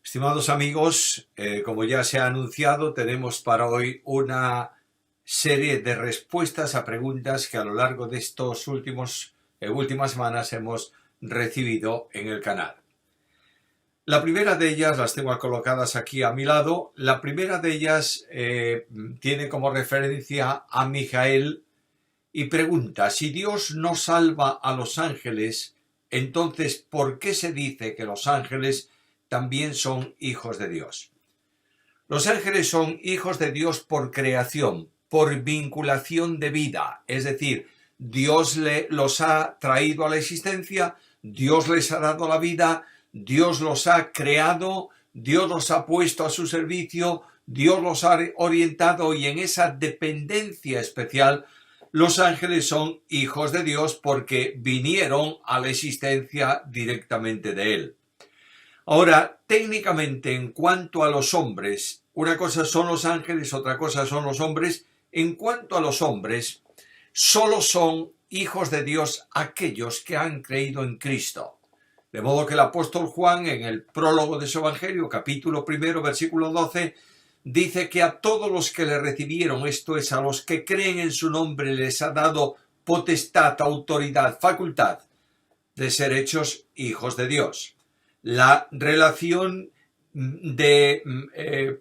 Estimados amigos, como ya se ha anunciado, tenemos para hoy una serie de respuestas a preguntas que a lo largo de estos últimas semanas hemos recibido en el canal. La primera de ellas, las tengo colocadas aquí a mi lado, la primera de ellas tiene como referencia a Mijael y pregunta: si Dios no salva a los ángeles, entonces ¿por qué se dice que los ángeles también son hijos de Dios? Los ángeles son hijos de Dios por creación, por vinculación de vida, es decir, Dios los ha traído a la existencia, Dios les ha dado la vida, Dios los ha creado, Dios los ha puesto a su servicio, Dios los ha orientado, y en esa dependencia especial los ángeles son hijos de Dios porque vinieron a la existencia directamente de Él. Ahora, técnicamente, en cuanto a los hombres, una cosa son los ángeles, otra cosa son los hombres. En cuanto a los hombres, solo son hijos de Dios aquellos que han creído en Cristo. De modo que el apóstol Juan, en el prólogo de su Evangelio, capítulo 1, versículo 12, dice que a todos los que le recibieron, esto es, a los que creen en su nombre, les ha dado potestad, autoridad, facultad de ser hechos hijos de Dios. La relación de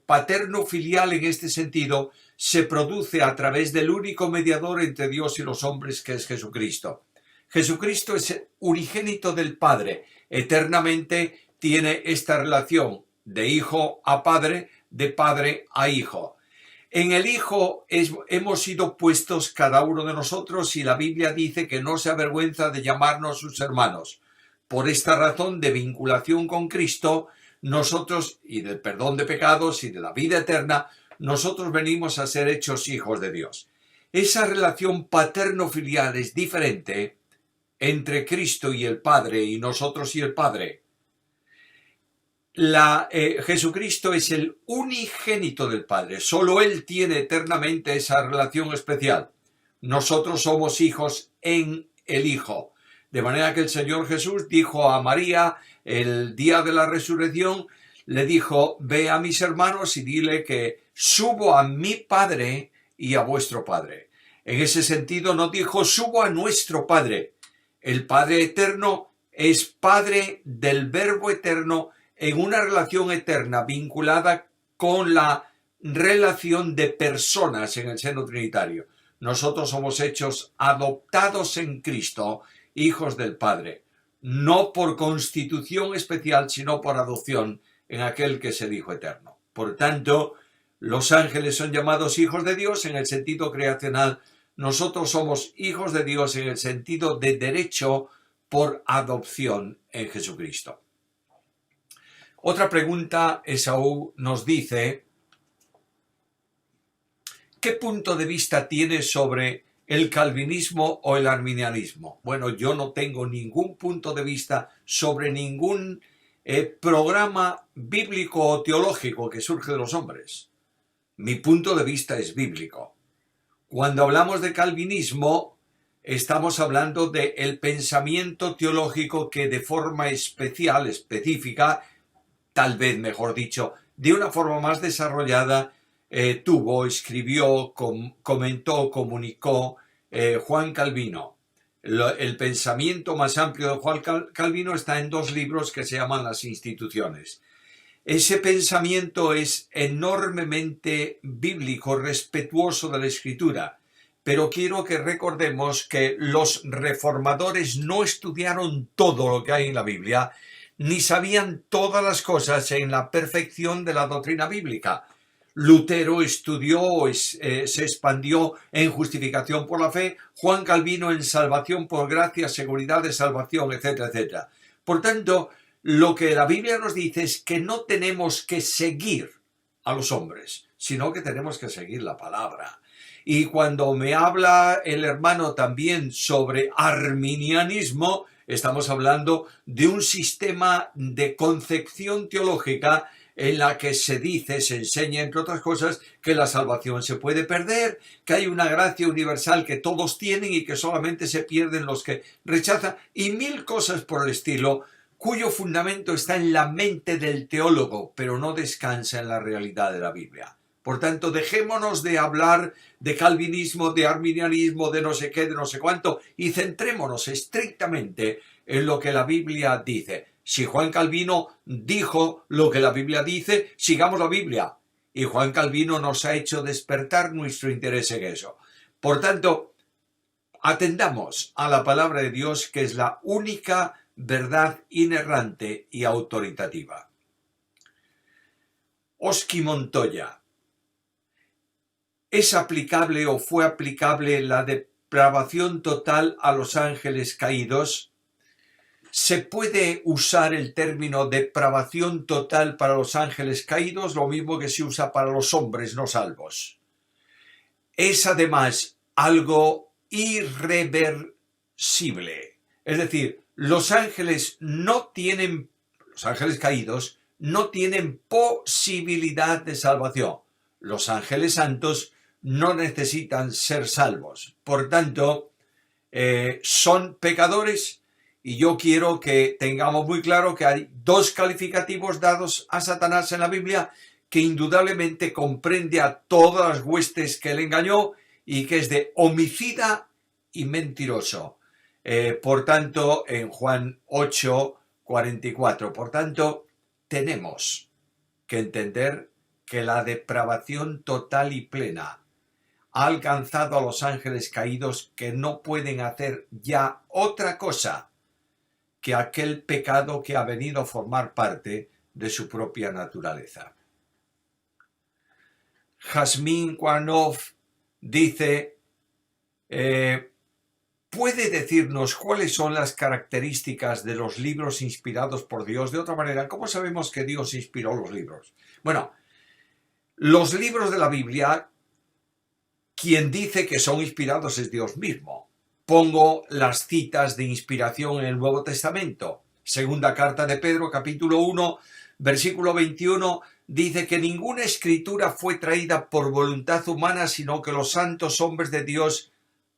paterno-filial en este sentido se produce a través del único mediador entre Dios y los hombres, que es Jesucristo. Jesucristo es el unigénito del Padre. Eternamente tiene esta relación de hijo a padre, de padre a hijo. En el Hijo hemos sido puestos cada uno de nosotros, y la Biblia dice que no se avergüenza de llamarnos sus hermanos. Por esta razón de vinculación con Cristo, nosotros, y del perdón de pecados y de la vida eterna, nosotros venimos a ser hechos hijos de Dios. Esa relación paterno-filial es diferente entre Cristo y el Padre y nosotros y el Padre. Jesucristo es el unigénito del Padre. Solo Él tiene eternamente esa relación especial. Nosotros somos hijos en el Hijo. De manera que el Señor Jesús dijo a María el día de la resurrección, le dijo: ve a mis hermanos y dile que subo a mi Padre y a vuestro Padre. En ese sentido no dijo subo a nuestro Padre. El Padre eterno es Padre del Verbo eterno en una relación eterna vinculada con la relación de personas en el seno trinitario. Nosotros somos hechos adoptados en Cristo, hijos del Padre, no por constitución especial, sino por adopción en aquel que es el Hijo eterno. Por tanto, los ángeles son llamados hijos de Dios en el sentido creacional. Nosotros somos hijos de Dios en el sentido de derecho por adopción en Jesucristo. Otra pregunta, Esaú nos dice: ¿qué punto de vista tiene sobre el calvinismo o el arminianismo? Bueno, yo no tengo ningún punto de vista sobre ningún programa bíblico o teológico que surge de los hombres. Mi punto de vista es bíblico. Cuando hablamos de calvinismo, estamos hablando del pensamiento teológico que de forma especial, específica, tal vez mejor dicho, de una forma más desarrollada, escribió, comentó, comunicó Juan Calvino. El pensamiento más amplio de Juan Calvino está en 2 libros que se llaman Las Instituciones. Ese pensamiento es enormemente bíblico, respetuoso de la Escritura, pero quiero que recordemos que los reformadores no estudiaron todo lo que hay en la Biblia, ni sabían todas las cosas en la perfección de la doctrina bíblica. Lutero estudió, se expandió en justificación por la fe, Juan Calvino en salvación por gracia, seguridad de salvación, etcétera, etcétera. Por tanto, lo que la Biblia nos dice es que no tenemos que seguir a los hombres, sino que tenemos que seguir la palabra. Y cuando me habla el hermano también sobre arminianismo, estamos hablando de un sistema de concepción teológica en la que se dice, se enseña, entre otras cosas, que la salvación se puede perder, que hay una gracia universal que todos tienen y que solamente se pierden los que rechazan, y 1000 cosas por el estilo, cuyo fundamento está en la mente del teólogo, pero no descansa en la realidad de la Biblia. Por tanto, dejémonos de hablar de calvinismo, de arminianismo, de no sé qué, de no sé cuánto, y centrémonos estrictamente en lo que la Biblia dice. Si Juan Calvino dijo lo que la Biblia dice, sigamos la Biblia. Y Juan Calvino nos ha hecho despertar nuestro interés en eso. Por tanto, atendamos a la palabra de Dios, que es la única verdad inerrante y autoritativa. Oski Montoya. ¿Es aplicable o fue aplicable la depravación total a los ángeles caídos? ¿Se puede usar el término depravación total para los ángeles caídos, lo mismo que se usa para los hombres no salvos? Es además algo irreversible. Es decir, los ángeles caídos no tienen posibilidad de salvación. Los ángeles santos no necesitan ser salvos. Por tanto, son pecadores, y yo quiero que tengamos muy claro que hay dos calificativos dados a Satanás en la Biblia, que indudablemente comprende a todas las huestes que él engañó, y que es de homicida y mentiroso. Por tanto, en Juan 8:44. Por tanto, tenemos que entender que la depravación total y plena ha alcanzado a los ángeles caídos, que no pueden hacer ya otra cosa que aquel pecado que ha venido a formar parte de su propia naturaleza. Jazmín Kwanov dice, ¿puede decirnos cuáles son las características de los libros inspirados por Dios? De otra manera, ¿cómo sabemos que Dios inspiró los libros? Bueno, los libros de la Biblia, quien dice que son inspirados es Dios mismo. Pongo las citas de inspiración en el Nuevo Testamento. Segunda carta de Pedro, capítulo 1, versículo 21, dice que ninguna escritura fue traída por voluntad humana, sino que los santos hombres de Dios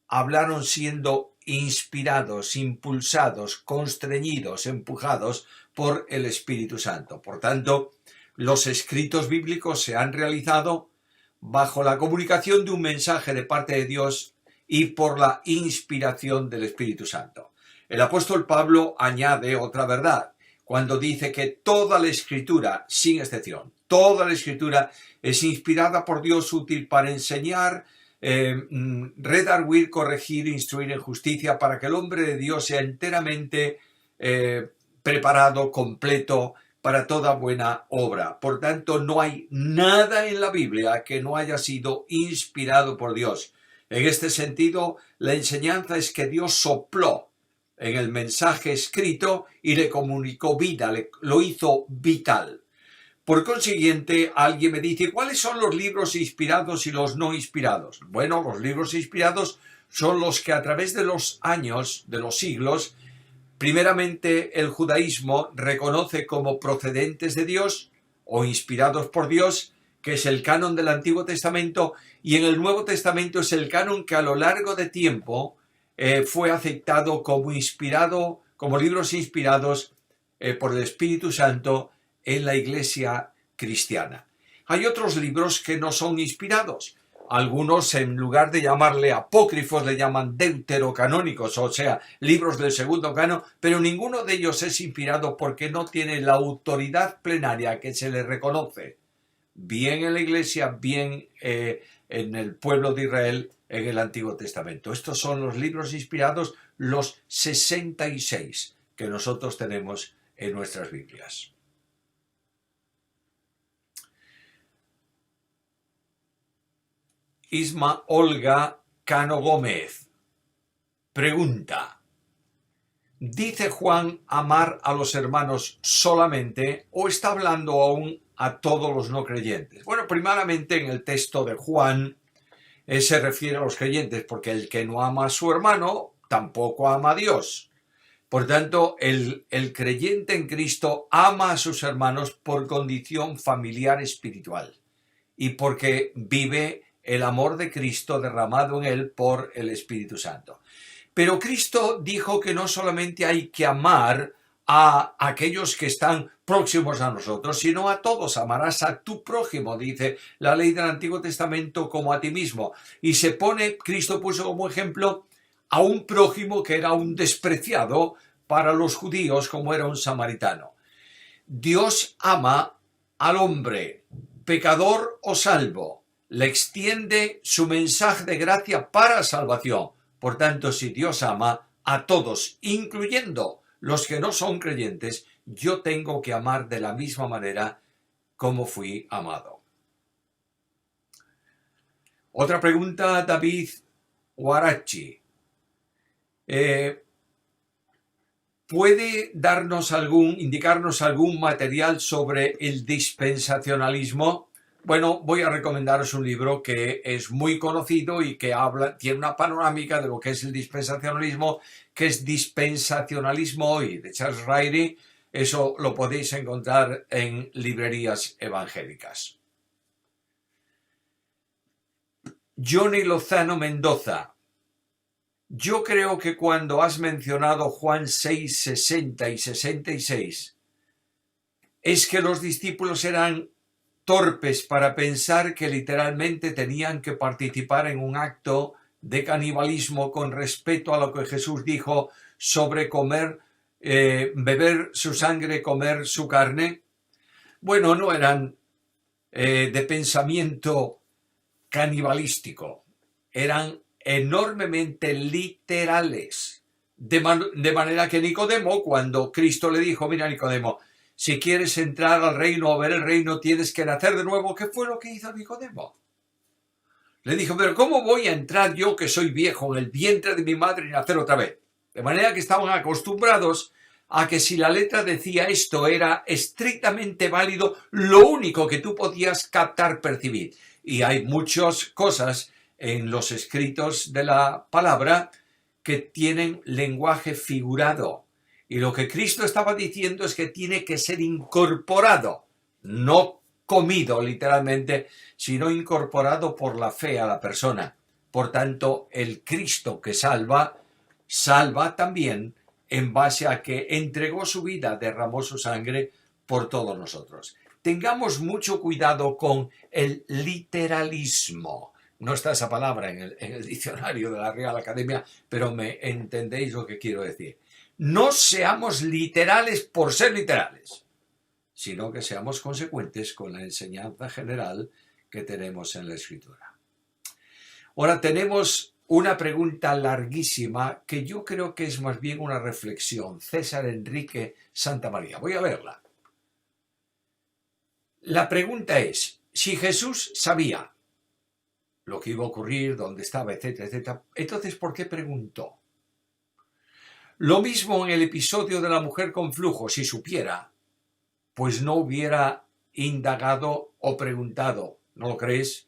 hablaron siendo inspirados, impulsados, constreñidos, empujados por el Espíritu Santo. Por tanto, los escritos bíblicos se han realizado bajo la comunicación de un mensaje de parte de Dios y por la inspiración del Espíritu Santo. El apóstol Pablo añade otra verdad cuando dice que toda la Escritura, sin excepción, toda la Escritura es inspirada por Dios, útil para enseñar, redarguir, corregir, instruir en justicia, para que el hombre de Dios sea enteramente preparado, completo para toda buena obra. Por tanto, no hay nada en la Biblia que no haya sido inspirado por Dios. En este sentido, la enseñanza es que Dios sopló en el mensaje escrito y le comunicó vida, lo hizo vital. Por consiguiente, alguien me dice, ¿cuáles son los libros inspirados y los no inspirados? Bueno, los libros inspirados son los que a través de los años, de los siglos, primeramente el judaísmo reconoce como procedentes de Dios o inspirados por Dios, que es el canon del Antiguo Testamento, y en el Nuevo Testamento es el canon que a lo largo de tiempo fue aceptado como inspirado, como libros inspirados por el Espíritu Santo en la Iglesia cristiana. Hay otros libros que no son inspirados. Algunos, en lugar de llamarle apócrifos, le llaman deuterocanónicos, o sea, libros del segundo canon, pero ninguno de ellos es inspirado porque no tiene la autoridad plenaria que se le reconoce, bien en la Iglesia, bien en el pueblo de Israel en el Antiguo Testamento. Estos son los libros inspirados, los 66 que nosotros tenemos en nuestras Biblias. Isma Olga Cano Gómez pregunta, ¿dice Juan amar a los hermanos solamente o está hablando aún a todos los no creyentes? Bueno, primeramente en el texto de Juan se refiere a los creyentes, porque el que no ama a su hermano tampoco ama a Dios. Por tanto, el creyente en Cristo ama a sus hermanos por condición familiar espiritual y porque vive el amor de Cristo derramado en él por el Espíritu Santo. Pero Cristo dijo que no solamente hay que amar a aquellos que están próximos a nosotros, sino a todos. Amarás a tu prójimo, dice la ley del Antiguo Testamento, como a ti mismo. Y Cristo puso como ejemplo a un prójimo que era un despreciado para los judíos, como era un samaritano. Dios ama al hombre, pecador o salvo. Le extiende su mensaje de gracia para salvación. Por tanto, si Dios ama a todos, incluyendo los que no son creyentes, yo tengo que amar de la misma manera como fui amado. Otra pregunta, David Huarachi. ¿Puede indicarnos algún material sobre el dispensacionalismo? Bueno, voy a recomendaros un libro que es muy conocido y que tiene una panorámica de lo que es el dispensacionalismo, que es Dispensacionalismo Hoy, de Charles Ryrie. Eso lo podéis encontrar en librerías evangélicas. Johnny Lozano Mendoza. Yo creo que cuando has mencionado Juan 6, 60 y 66, es que los discípulos eran torpes para pensar que literalmente tenían que participar en un acto de canibalismo con respecto a lo que Jesús dijo sobre beber su sangre, comer su carne. Bueno, no eran de pensamiento canibalístico, eran enormemente literales, de manera que Nicodemo, cuando Cristo le dijo, mira Nicodemo, si quieres entrar al reino o ver el reino, tienes que nacer de nuevo. ¿Qué fue lo que hizo Nicodemo? Le dijo, pero ¿cómo voy a entrar yo, que soy viejo, en el vientre de mi madre y nacer otra vez? De manera que estaban acostumbrados a que si la letra decía esto era estrictamente válido, lo único que tú podías captar, percibir. Y hay muchas cosas en los escritos de la palabra que tienen lenguaje figurado. Y lo que Cristo estaba diciendo es que tiene que ser incorporado, no comido literalmente, sino incorporado por la fe a la persona. Por tanto, el Cristo que salva también en base a que entregó su vida, derramó su sangre por todos nosotros. Tengamos mucho cuidado con el literalismo. No está esa palabra en el diccionario de la Real Academia, pero me entendéis lo que quiero decir. No seamos literales por ser literales, sino que seamos consecuentes con la enseñanza general que tenemos en la Escritura. Ahora tenemos una pregunta larguísima que yo creo que es más bien una reflexión. César Enrique Santamaría. Voy a verla. La pregunta es, si Jesús sabía lo que iba a ocurrir, dónde estaba, etcétera, etcétera, entonces ¿por qué preguntó? Lo mismo en el episodio de la mujer con flujo, si supiera, pues no hubiera indagado o preguntado, ¿no lo crees?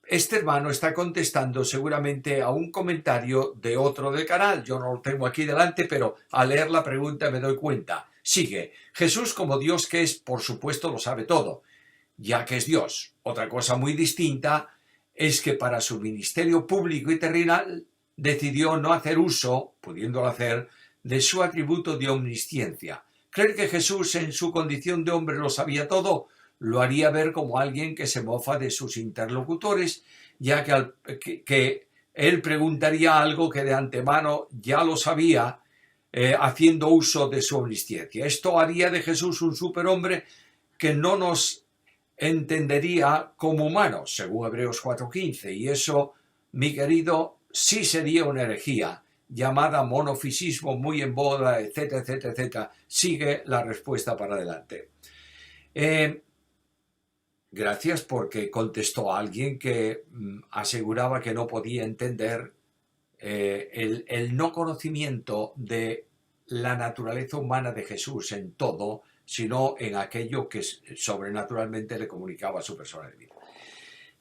Este hermano está contestando seguramente a un comentario de otro del canal. Yo no lo tengo aquí delante, pero al leer la pregunta me doy cuenta. Sigue. Jesús, como Dios que es, por supuesto lo sabe todo, ya que es Dios. Otra cosa muy distinta es que para su ministerio público y terrenal decidió no hacer uso, pudiéndolo hacer, de su atributo de omnisciencia. Creer que Jesús en su condición de hombre lo sabía todo lo haría ver como alguien que se mofa de sus interlocutores, ya que él preguntaría algo que de antemano ya lo sabía, haciendo uso de su omnisciencia. Esto haría de Jesús un superhombre que no nos entendería como humanos, según Hebreos 4:15, y eso, mi querido, sí sería una herejía, llamada monofisismo, muy en boda, etcétera, etcétera, etcétera. Sigue la respuesta para adelante. Gracias, porque contestó a alguien que aseguraba que no podía entender el no conocimiento de la naturaleza humana de Jesús en todo, sino en aquello que sobrenaturalmente le comunicaba a su persona de vida.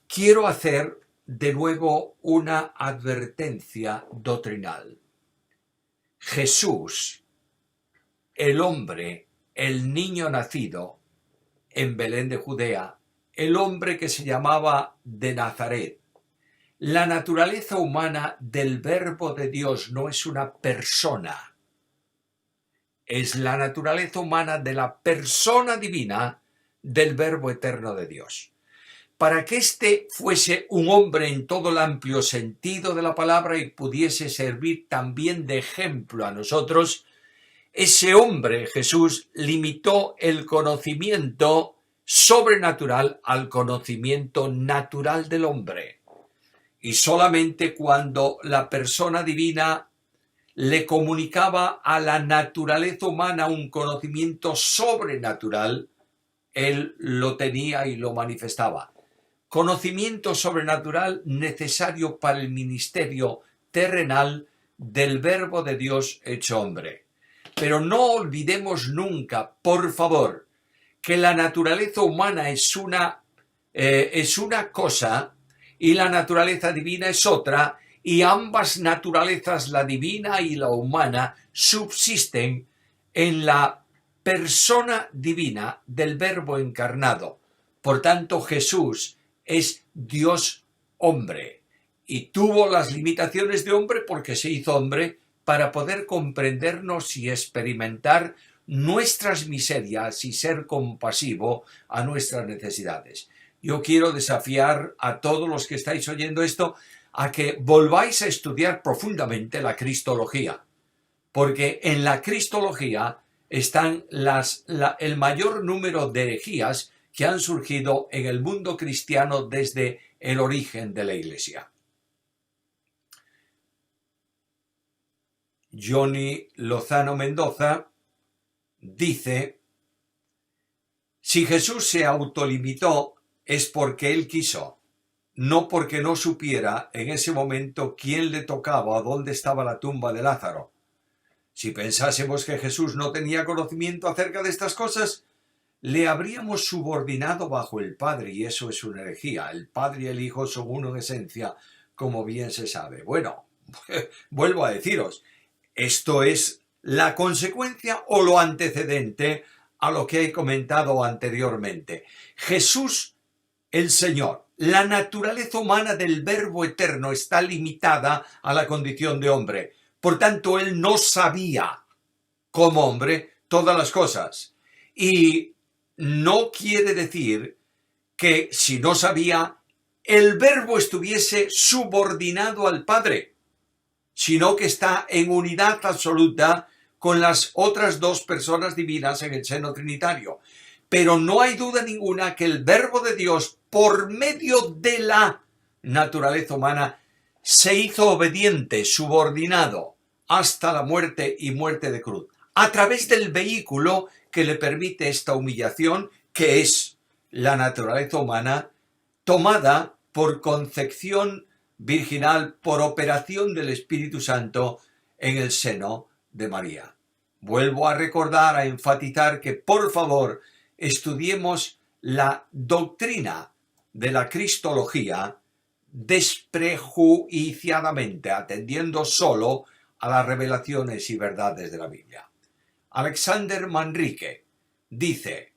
Quiero hacer de nuevo una advertencia doctrinal. Jesús, el hombre, el niño nacido en Belén de Judea, el hombre que se llamaba de Nazaret, la naturaleza humana del Verbo de Dios no es una persona, es la naturaleza humana de la persona divina del Verbo eterno de Dios. Para que éste fuese un hombre en todo el amplio sentido de la palabra y pudiese servir también de ejemplo a nosotros, ese hombre, Jesús, limitó el conocimiento sobrenatural al conocimiento natural del hombre. Y solamente cuando la persona divina le comunicaba a la naturaleza humana un conocimiento sobrenatural, él lo tenía y lo manifestaba. Conocimiento sobrenatural necesario para el ministerio terrenal del Verbo de Dios hecho hombre. Pero no olvidemos nunca, por favor, que la naturaleza humana es una cosa y la naturaleza divina es otra, y ambas naturalezas, la divina y la humana, subsisten en la persona divina del Verbo encarnado. Por tanto, Jesús es Dios hombre y tuvo las limitaciones de hombre porque se hizo hombre para poder comprendernos y experimentar nuestras miserias y ser compasivo a nuestras necesidades. Yo quiero desafiar a todos los que estáis oyendo esto a que volváis a estudiar profundamente la cristología, porque en la cristología están el mayor número de herejías que han surgido en el mundo cristiano desde el origen de la Iglesia. Johnny Lozano Mendoza dice: si Jesús se autolimitó es porque él quiso, no porque no supiera en ese momento quién le tocaba o dónde estaba la tumba de Lázaro. Si pensásemos que Jesús no tenía conocimiento acerca de estas cosas, le habríamos subordinado bajo el Padre, y eso es una herejía. El Padre y el Hijo son uno en esencia, como bien se sabe. Bueno, vuelvo a deciros, esto es la consecuencia o lo antecedente a lo que he comentado anteriormente. Jesús, el Señor, la naturaleza humana del Verbo eterno está limitada a la condición de hombre. Por tanto, él no sabía, como hombre, todas las cosas. Y no quiere decir que si no sabía, el Verbo estuviese subordinado al Padre, sino que está en unidad absoluta con las otras dos personas divinas en el seno trinitario. Pero no hay duda ninguna que el Verbo de Dios, por medio de la naturaleza humana, se hizo obediente, subordinado, hasta la muerte y muerte de cruz, a través del vehículo que le permite esta humillación, que es la naturaleza humana, tomada por concepción virginal, por operación del Espíritu Santo en el seno de María. Vuelvo a recordar, a enfatizar que, por favor, estudiemos la doctrina de la cristología desprejuiciadamente, atendiendo solo a las revelaciones y verdades de la Biblia. Alexander Manrique dice: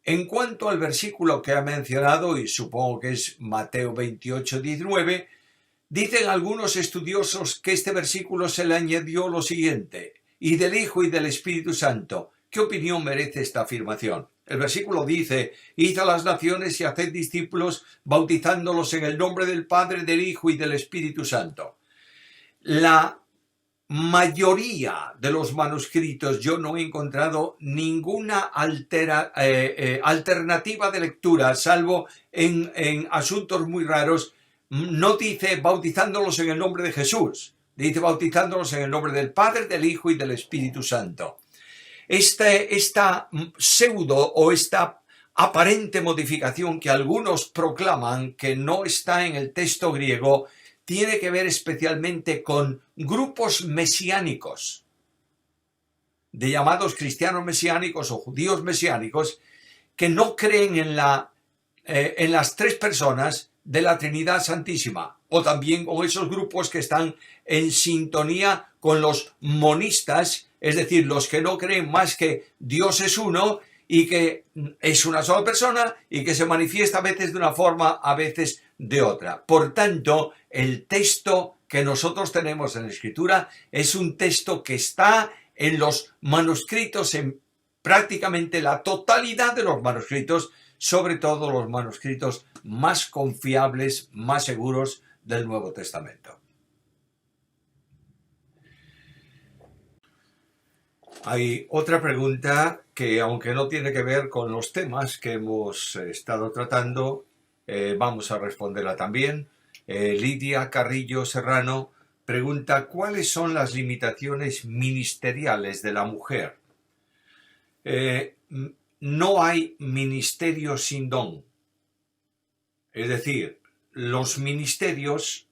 en cuanto al versículo que ha mencionado, y supongo que es Mateo 28:19, dicen algunos estudiosos que este versículo se le añadió lo siguiente: y del Hijo y del Espíritu Santo. ¿Qué opinión merece esta afirmación? El versículo dice: id a las naciones y haced discípulos, bautizándolos en el nombre del Padre, del Hijo y del Espíritu Santo. La mayoría de los manuscritos, yo no he encontrado ninguna alternativa de lectura, salvo en asuntos muy raros. No dice bautizándolos en el nombre de Jesús, dice bautizándolos en el nombre del Padre, del Hijo y del Espíritu Santo. Esta pseudo o esta aparente modificación que algunos proclaman que no está en el texto griego tiene que ver especialmente con grupos mesiánicos, de llamados cristianos mesiánicos o judíos mesiánicos, que no creen en las tres personas de la Trinidad Santísima, o también con esos grupos que están en sintonía con los monistas, es decir, los que no creen más que Dios es uno y que es una sola persona y que se manifiesta a veces de una forma, a veces de otra. Por tanto, el texto que nosotros tenemos en la Escritura es un texto que está en los manuscritos, en prácticamente la totalidad de los manuscritos, sobre todo los manuscritos más confiables, más seguros del Nuevo Testamento. Hay otra pregunta que, aunque no tiene que ver con los temas que hemos estado tratando, vamos a responderla también. Lidia Carrillo Serrano pregunta: ¿cuáles son las limitaciones ministeriales de la mujer? No hay ministerio sin don. Es decir, los ministerios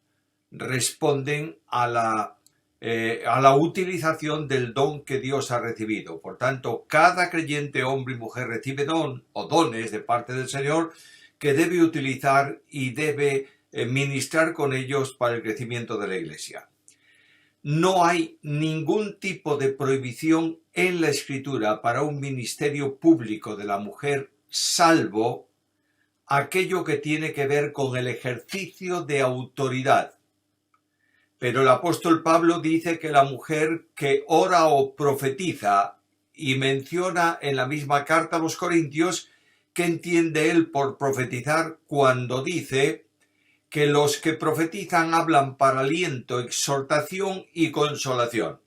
responden a la utilización del don que Dios ha recibido. Por tanto, cada creyente, hombre y mujer, recibe don o dones de parte del Señor que debe utilizar y debe ministrar con ellos para el crecimiento de la Iglesia. No hay ningún tipo de prohibición en la Escritura para un ministerio público de la mujer, salvo aquello que tiene que ver con el ejercicio de autoridad. Pero el apóstol Pablo dice que la mujer que ora o profetiza, y menciona en la misma carta a los Corintios que entiende él por profetizar cuando dice que los que profetizan hablan para aliento, exhortación y consolación.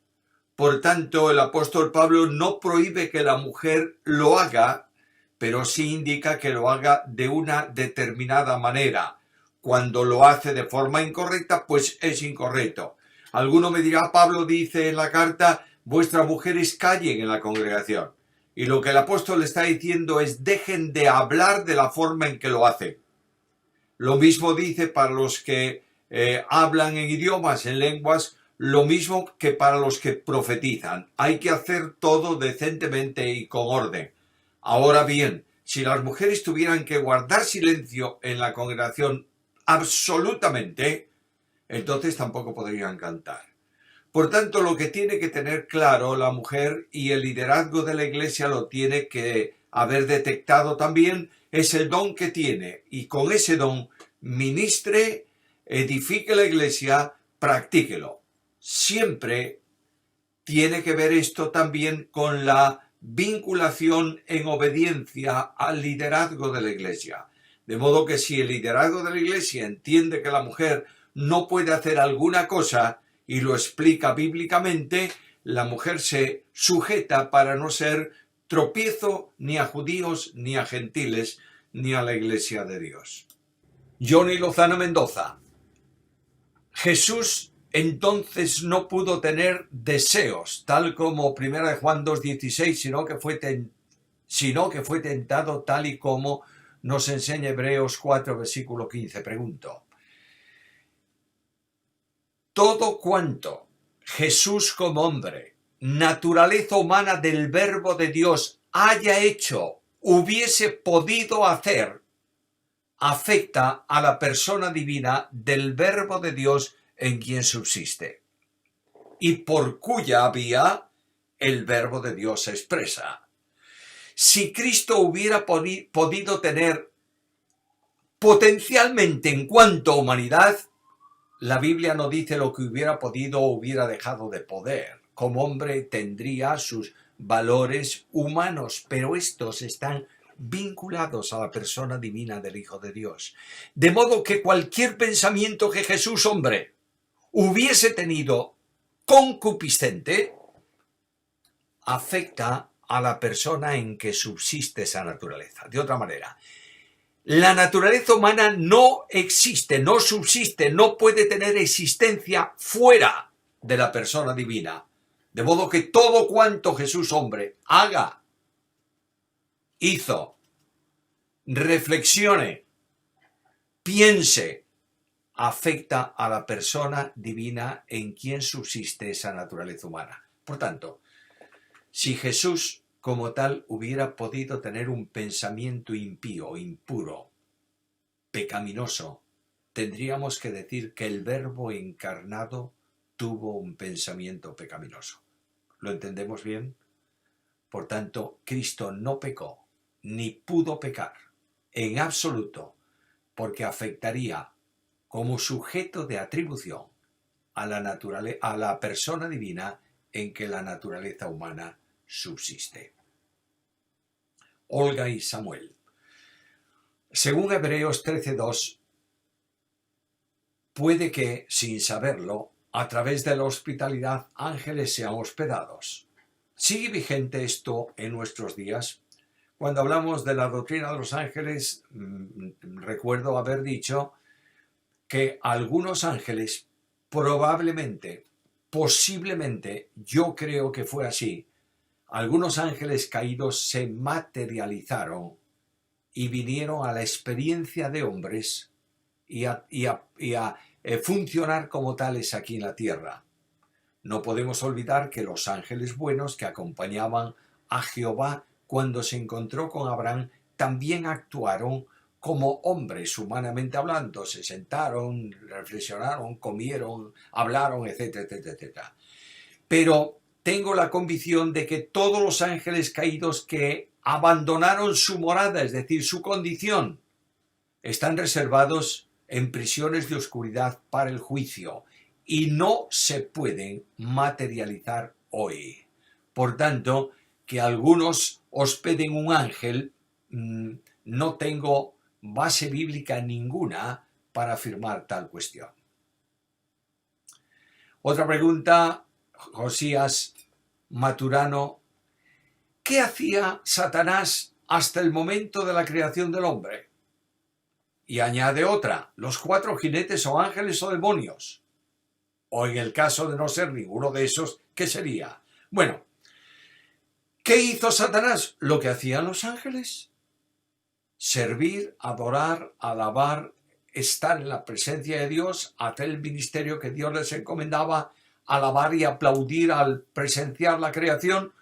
Por tanto, el apóstol Pablo no prohíbe que la mujer lo haga, pero sí indica que lo haga de una determinada manera. Cuando lo hace de forma incorrecta, pues es incorrecto. Alguno me dirá: Pablo dice en la carta, vuestras mujeres callen en la congregación. Y lo que el apóstol está diciendo es: dejen de hablar de la forma en que lo hacen. Lo mismo dice para los que hablan en idiomas, en lenguas, lo mismo que para los que profetizan. Hay que hacer todo decentemente y con orden. Ahora bien, si las mujeres tuvieran que guardar silencio en la congregación absolutamente, entonces tampoco podrían cantar. Por tanto, lo que tiene que tener claro la mujer, y el liderazgo de la Iglesia lo tiene que haber detectado también, es el don que tiene, y con ese don ministre, edifique la Iglesia, practíquelo. Siempre tiene que ver esto también con la vinculación en obediencia al liderazgo de la Iglesia. De modo que si el liderazgo de la Iglesia entiende que la mujer no puede hacer alguna cosa y lo explica bíblicamente, la mujer se sujeta para no ser tropiezo ni a judíos, ni a gentiles, ni a la Iglesia de Dios. Johnny Lozano Mendoza: Jesús entonces no pudo tener deseos, tal como 1 Juan 2:16, sino que fue tentado tal y como nos enseña Hebreos 4, versículo 15. Pregunto: todo cuanto Jesús como hombre, naturaleza humana del Verbo de Dios, haya hecho, hubiese podido hacer, afecta a la persona divina del Verbo de Dios en quien subsiste, y por cuya vía el Verbo de Dios se expresa. Si Cristo hubiera podido tener potencialmente en cuanto a humanidad, la Biblia no dice lo que hubiera podido o hubiera dejado de poder. Como hombre tendría sus valores humanos, pero estos están vinculados a la persona divina del Hijo de Dios. De modo que cualquier pensamiento que Jesús, hombre, hubiese tenido concupiscente, afecta a la persona en que subsiste esa naturaleza. De otra manera, la naturaleza humana no existe, no subsiste, no puede tener existencia fuera de la persona divina. De modo que todo cuanto Jesús, hombre, haga, hizo, reflexione, piense, afecta a la persona divina en quien subsiste esa naturaleza humana. Por tanto, si Jesús como tal hubiera podido tener un pensamiento impío, impuro, pecaminoso, tendríamos que decir que el Verbo encarnado tuvo un pensamiento pecaminoso. ¿Lo entendemos bien? Por tanto, Cristo no pecó, ni pudo pecar, en absoluto, porque afectaría como sujeto de atribución a la persona divina en que la naturaleza humana subsiste. Olga y Samuel. Según Hebreos 13:2, puede que, sin saberlo, a través de la hospitalidad, ángeles sean hospedados. ¿Sigue vigente esto en nuestros días? Cuando hablamos de la doctrina de los ángeles, recuerdo haber dicho que algunos ángeles probablemente, posiblemente, yo creo que fue así, algunos ángeles caídos se materializaron y vinieron a la experiencia de hombres y a funcionar como tales aquí en la tierra. No podemos olvidar que los ángeles buenos que acompañaban a Jehová cuando se encontró con Abraham también actuaron como hombres, humanamente hablando. Se sentaron, reflexionaron, comieron, hablaron, etcétera, etcétera, etcétera. Pero tengo la convicción de que todos los ángeles caídos que abandonaron su morada, es decir, su condición, están reservados en prisiones de oscuridad para el juicio y no se pueden materializar hoy. Por tanto, que algunos hospeden un ángel, no tengo base bíblica ninguna para afirmar tal cuestión. Otra pregunta, Josías Maturano. ¿Qué hacía Satanás hasta el momento de la creación del hombre? Y añade otra, ¿los 4 jinetes son ángeles o demonios? O en el caso de no ser ninguno de esos, ¿qué sería? Bueno, ¿qué hizo Satanás? Lo que hacían los ángeles. Servir, adorar, alabar, estar en la presencia de Dios, hacer el ministerio que Dios les encomendaba, alabar y aplaudir al presenciar la creación.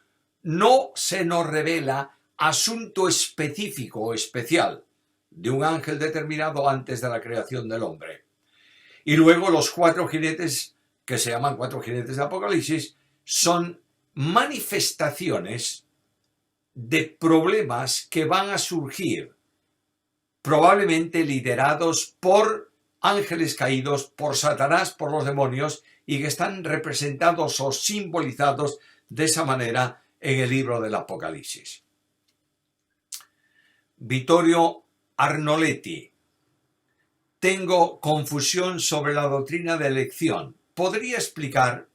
No se nos revela asunto específico o especial de un ángel determinado antes de la creación del hombre. Y luego los 4 jinetes, que se llaman 4 jinetes de Apocalipsis, son manifestaciones de problemas que van a surgir, probablemente liderados por ángeles caídos, por Satanás, por los demonios, y que están representados o simbolizados de esa manera en el libro del Apocalipsis. Vittorio Arnoletti. Tengo confusión sobre la doctrina de elección. ¿Podría explicar?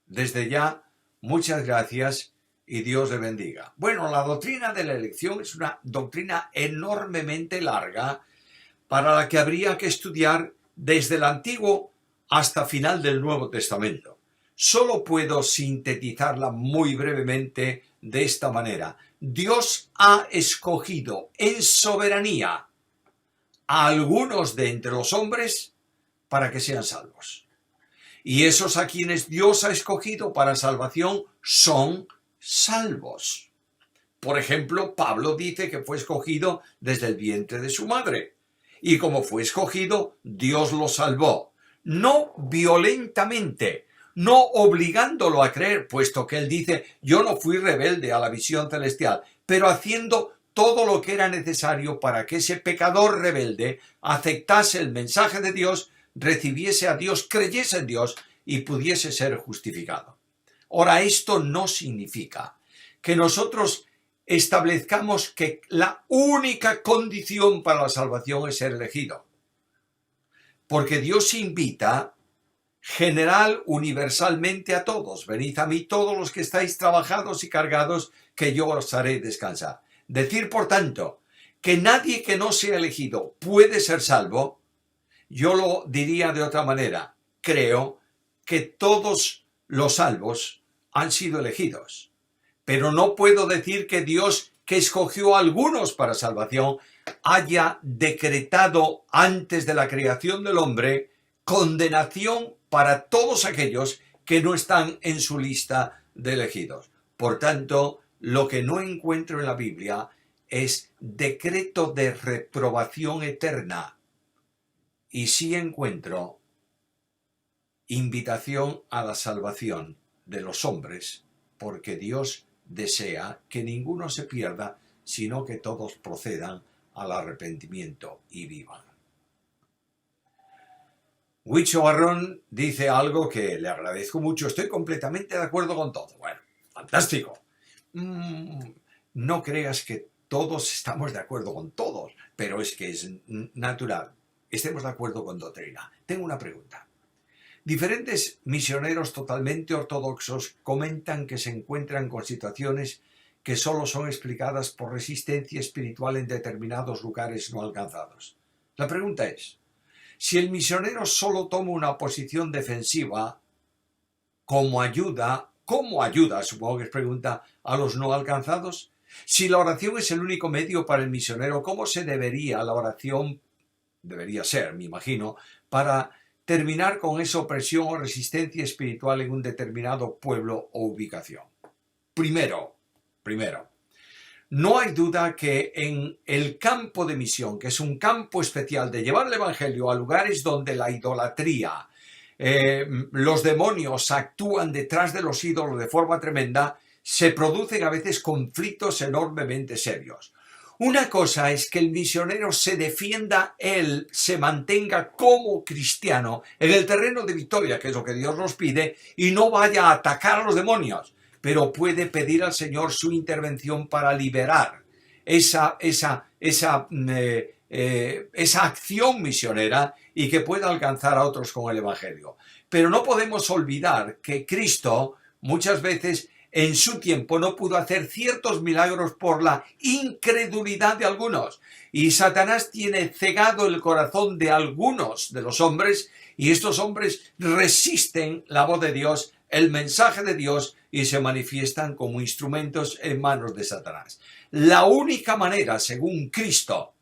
Desde ya, muchas gracias y Dios le bendiga. Bueno, la doctrina de la elección es una doctrina enormemente larga para la que habría que estudiar desde el Antiguo hasta final del Nuevo Testamento. Solo puedo sintetizarla muy brevemente de esta manera. Dios ha escogido en soberanía a algunos de entre los hombres para que sean salvos. Y esos a quienes Dios ha escogido para salvación son salvos. Por ejemplo, Pablo dice que fue escogido desde el vientre de su madre. Y como fue escogido, Dios lo salvó. No violentamente, no obligándolo a creer, puesto que él dice, yo no fui rebelde a la visión celestial, pero haciendo todo lo que era necesario para que ese pecador rebelde aceptase el mensaje de Dios, recibiese a Dios, creyese en Dios y pudiese ser justificado. Ahora, esto no significa que nosotros establezcamos que la única condición para la salvación es ser elegido. Porque Dios invita general, universalmente a todos. Venid a mí todos los que estáis trabajados y cargados, que yo os haré descansar. Decir, por tanto, que nadie que no sea elegido puede ser salvo, yo lo diría de otra manera. Creo que todos los salvos han sido elegidos. Pero no puedo decir que Dios, que escogió a algunos para salvación, haya decretado antes de la creación del hombre condenación para todos aquellos que no están en su lista de elegidos. Por tanto, lo que no encuentro en la Biblia es decreto de reprobación eterna. Y sí encuentro invitación a la salvación de los hombres, porque Dios desea que ninguno se pierda, sino que todos procedan al arrepentimiento y vivan. Huicho Barrón dice algo que le agradezco mucho. Estoy completamente de acuerdo con todo. Bueno, fantástico. No creas que todos estamos de acuerdo con todos, pero es que es natural. Estemos de acuerdo con doctrina. Tengo una pregunta. Diferentes misioneros totalmente ortodoxos comentan que se encuentran con situaciones que solo son explicadas por resistencia espiritual en determinados lugares no alcanzados. La pregunta es, si el misionero solo toma una posición defensiva, ¿cómo ayuda, supongo que es pregunta, a los no alcanzados? Si la oración es el único medio para el misionero, ¿cómo se debería la oración, debería ser, me imagino, para terminar con esa opresión o resistencia espiritual en un determinado pueblo o ubicación? Primero, no hay duda que en el campo de misión, que es un campo especial de llevar el evangelio a lugares donde la idolatría, los demonios actúan detrás de los ídolos de forma tremenda, se producen a veces conflictos enormemente serios. Una cosa es que el misionero se defienda, él se mantenga como cristiano en el terreno de victoria, que es lo que Dios nos pide, y no vaya a atacar a los demonios, pero puede pedir al Señor su intervención para liberar esa acción misionera y que pueda alcanzar a otros con el Evangelio. Pero no podemos olvidar que Cristo muchas veces en su tiempo no pudo hacer ciertos milagros por la incredulidad de algunos. Y Satanás tiene cegado el corazón de algunos de los hombres, y estos hombres resisten la voz de Dios, el mensaje de Dios, y se manifiestan como instrumentos en manos de Satanás. La única manera, según Cristo,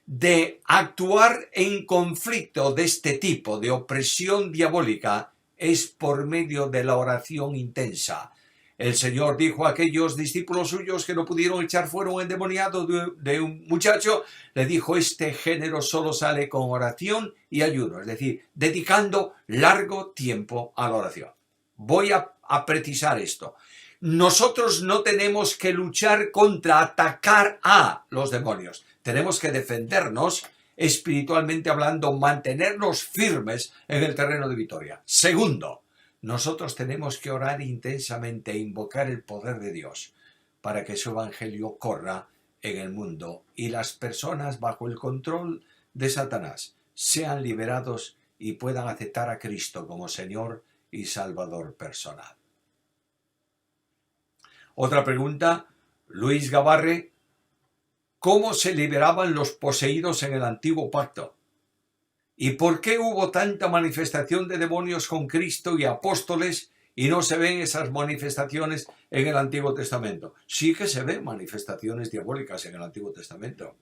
de actuar en conflicto de este tipo, de opresión diabólica, es por medio de la oración intensa. El Señor dijo a aquellos discípulos suyos que no pudieron echar fuera un endemoniado de un muchacho, le dijo, este género solo sale con oración y ayuno, es decir, dedicando largo tiempo a la oración. Voy a precisar esto. Nosotros no tenemos que luchar contra, atacar a los demonios. Tenemos que defendernos espiritualmente hablando, mantenernos firmes en el terreno de victoria. Segundo, nosotros tenemos que orar intensamente e invocar el poder de Dios para que su evangelio corra en el mundo y las personas bajo el control de Satanás sean liberados y puedan aceptar a Cristo como Señor y Salvador personal. Otra pregunta, Luis Gabarre, ¿cómo se liberaban los poseídos en el antiguo pacto? ¿Y por qué hubo tanta manifestación de demonios con Cristo y apóstoles y no se ven esas manifestaciones en el Antiguo Testamento? Sí que se ven manifestaciones diabólicas en el Antiguo Testamento.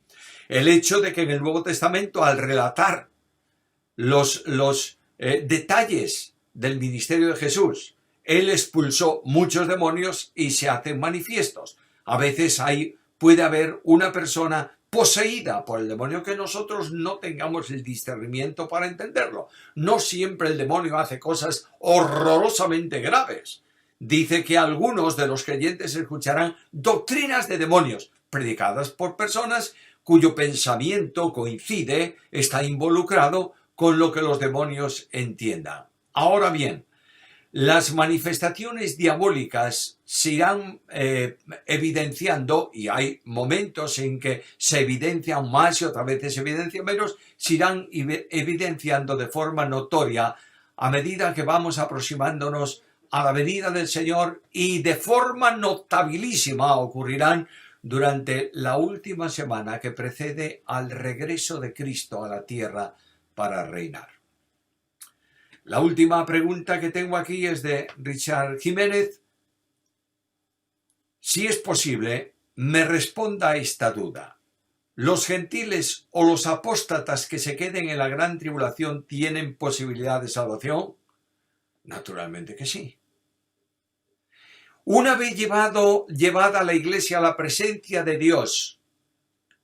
El hecho de que en el Nuevo Testamento, al relatar los detalles del ministerio de Jesús, Él expulsó muchos demonios y se hacen manifiestos. A veces puede haber una persona poseída por el demonio que nosotros no tengamos el discernimiento para entenderlo. No siempre el demonio hace cosas horrorosamente graves. Dice que algunos de los creyentes escucharán doctrinas de demonios predicadas por personas cuyo pensamiento coincide, está involucrado con lo que los demonios entiendan. Ahora bien, las manifestaciones diabólicas se irán evidenciando, y hay momentos en que se evidencian más y otras veces se evidencian menos, se irán evidenciando de forma notoria a medida que vamos aproximándonos a la venida del Señor, y de forma notabilísima ocurrirán durante la última semana que precede al regreso de Cristo a la tierra para reinar. La última pregunta que tengo aquí es de Richard Jiménez. Si es posible, me responda a esta duda. ¿Los gentiles o los apóstatas que se queden en la gran tribulación tienen posibilidad de salvación? Naturalmente que sí. Una vez llevada la Iglesia a la presencia de Dios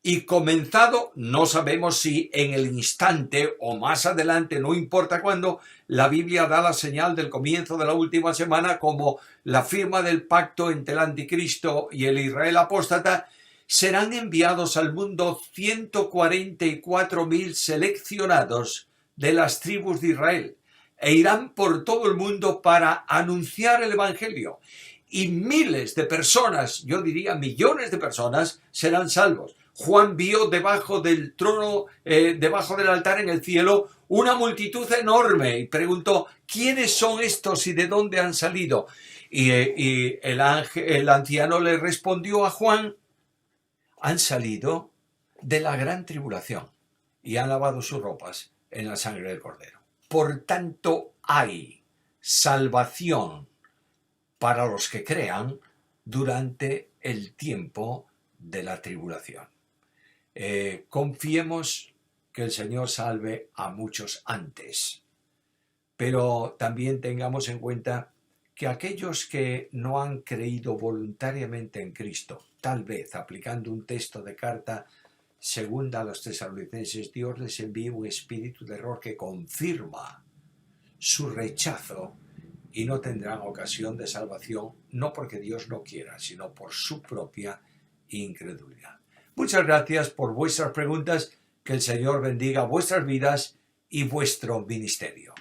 y comenzado, no sabemos si en el instante o más adelante, no importa cuándo, la Biblia da la señal del comienzo de la última semana como la firma del pacto entre el anticristo y el Israel apóstata, serán enviados al mundo 144.000 seleccionados de las tribus de Israel e irán por todo el mundo para anunciar el Evangelio. Y miles de personas, yo diría millones de personas, serán salvos. Juan vio debajo del trono, debajo del altar en el cielo, una multitud enorme y preguntó, ¿quiénes son estos y de dónde han salido? Y el anciano le respondió a Juan, han salido de la gran tribulación y han lavado sus ropas en la sangre del Cordero. Por tanto, hay salvación para los que crean durante el tiempo de la tribulación. Confiemos que el Señor salve a muchos antes, pero también tengamos en cuenta que aquellos que no han creído voluntariamente en Cristo, tal vez aplicando un texto de carta segunda a los tesalonicenses, Dios les envía un espíritu de error que confirma su rechazo y no tendrán ocasión de salvación, no porque Dios no quiera, sino por su propia incredulidad. Muchas gracias por vuestras preguntas, que el Señor bendiga vuestras vidas y vuestro ministerio.